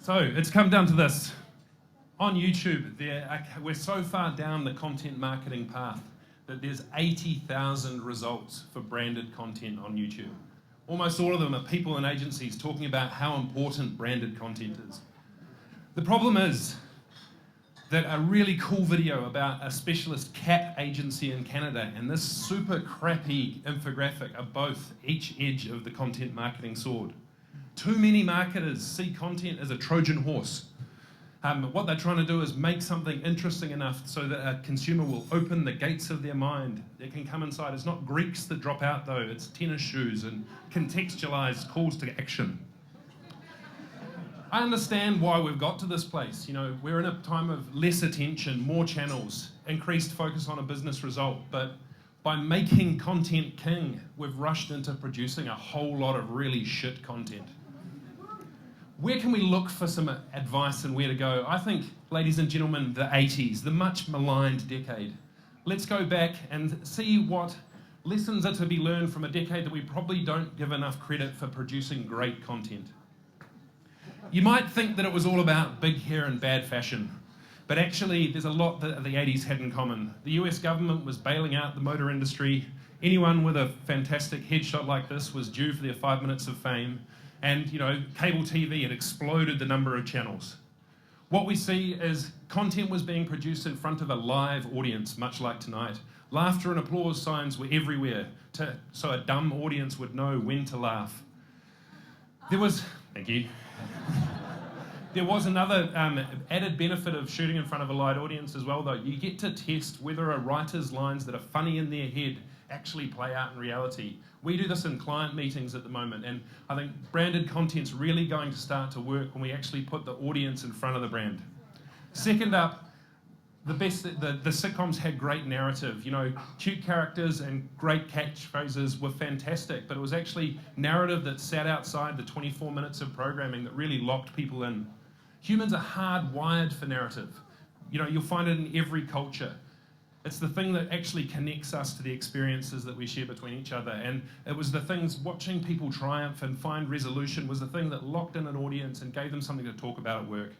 So it's come down to this. On YouTube, we're so far down the content marketing path that there's 80,000 results for branded content on YouTube. Almost all of them are people and agencies talking about how important branded content is. The problem is that a really cool video about a specialist cat agency in Canada and this super crappy infographic are both each edge of the content marketing sword. Too many marketers see content as a Trojan horse. What they're trying to do is make something interesting enough so that a consumer will open the gates of their mind. They can come inside. It's not Greeks that drop out though, it's tennis shoes and contextualized calls to action. I understand why we've got to this place. You know, we're in a time of less attention, more channels, increased focus on a business result, but by making content king, we've rushed into producing a whole lot of really shit content. Where can we look for some advice and where to go? I think, ladies and gentlemen, the 80s, the much maligned decade. Let's go back and see what lessons are to be learned from a decade that we probably don't give enough credit for producing great content. You might think that it was all about big hair and bad fashion, but actually there's a lot that the 80s had in common. The US government was bailing out the motor industry. Anyone with a fantastic headshot like this was due for their 5 minutes of fame. And, you know, cable TV had exploded the number of channels. What we see is content was being produced in front of a live audience, much like tonight. Laughter and applause signs were everywhere, so a dumb audience would know when to laugh. Thank you. There was another added benefit of shooting in front of a live audience as well, though. You get to test whether a writer's lines that are funny in their head actually play out in reality. We do this in client meetings at the moment, and I think branded content's really going to start to work when we actually put the audience in front of the brand. Second up, the sitcoms had great narrative. You know, cute characters and great catchphrases were fantastic, but it was actually narrative that sat outside the 24 minutes of programming that really locked people in. Humans are hardwired for narrative. You know, you'll find it in every culture. It's the thing that actually connects us to the experiences that we share between each other. And it was the things, watching people triumph and find resolution was the thing that locked in an audience and gave them something to talk about at work.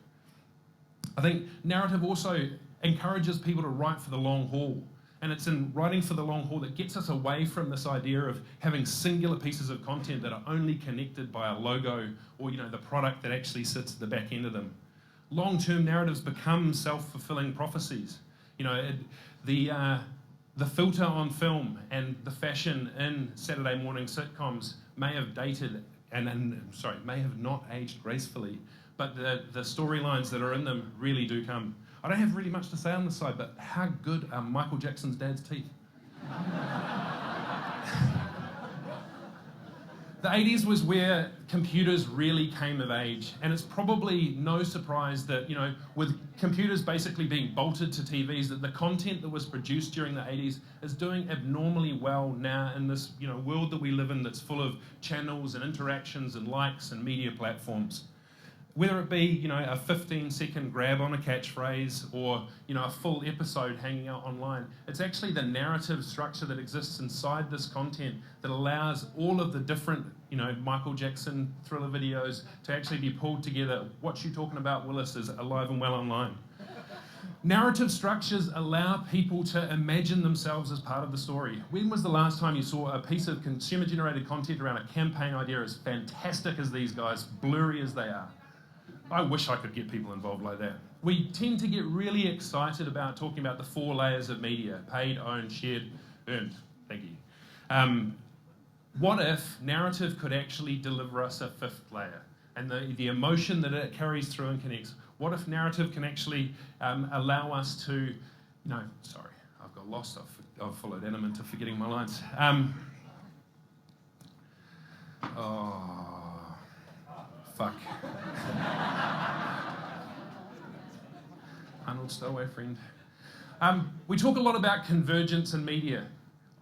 I think narrative also encourages people to write for the long haul. And it's in writing for the long haul that gets us away from this idea of having singular pieces of content that are only connected by a logo or, you know, the product that actually sits at the back end of them. Long-term narratives become self-fulfilling prophecies. You know, the filter on film and the fashion in Saturday morning sitcoms may have dated may have not aged gracefully, but the storylines that are in them really do come. I don't have really much to say on this side, but how good are Michael Jackson's dad's teeth? The 80s was where computers really came of age, and it's probably no surprise that, you know, with computers basically being bolted to TVs, that the content that was produced during the 80s is doing abnormally well now in this, you know, world that we live in that's full of channels and interactions and likes and media platforms. Whether it be, you know, a 15-second grab on a catchphrase or, you know, a full episode hanging out online, it's actually the narrative structure that exists inside this content that allows all of the different, you know, Michael Jackson thriller videos to actually be pulled together. What you talking about, Willis, is alive and well online. Narrative structures allow people to imagine themselves as part of the story. When was the last time you saw a piece of consumer-generated content around a campaign idea as fantastic as these guys, blurry as they are? I wish I could get people involved like that. We tend to get really excited about talking about the 4 layers of media: paid, owned, shared, earned. Thank you. What if narrative could actually deliver us a 5th layer? And the emotion that it carries through and connects. What if narrative can actually allow us to, sorry, I've got lost. I've followed Adam into forgetting my lines. Fuck. Arnold, stay away, friend. We talk a lot about convergence in media.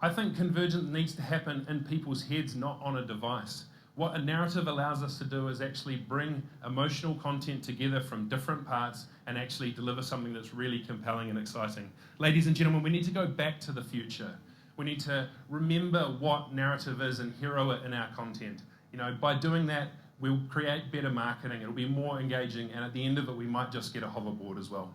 I think convergence needs to happen in people's heads, not on a device. What a narrative allows us to do is actually bring emotional content together from different parts and actually deliver something that's really compelling and exciting. Ladies and gentlemen, we need to go back to the future. We need to remember what narrative is and hero it in our content. You know, by doing that, we'll create better marketing, it'll be more engaging, and at the end of it, we might just get a hoverboard as well.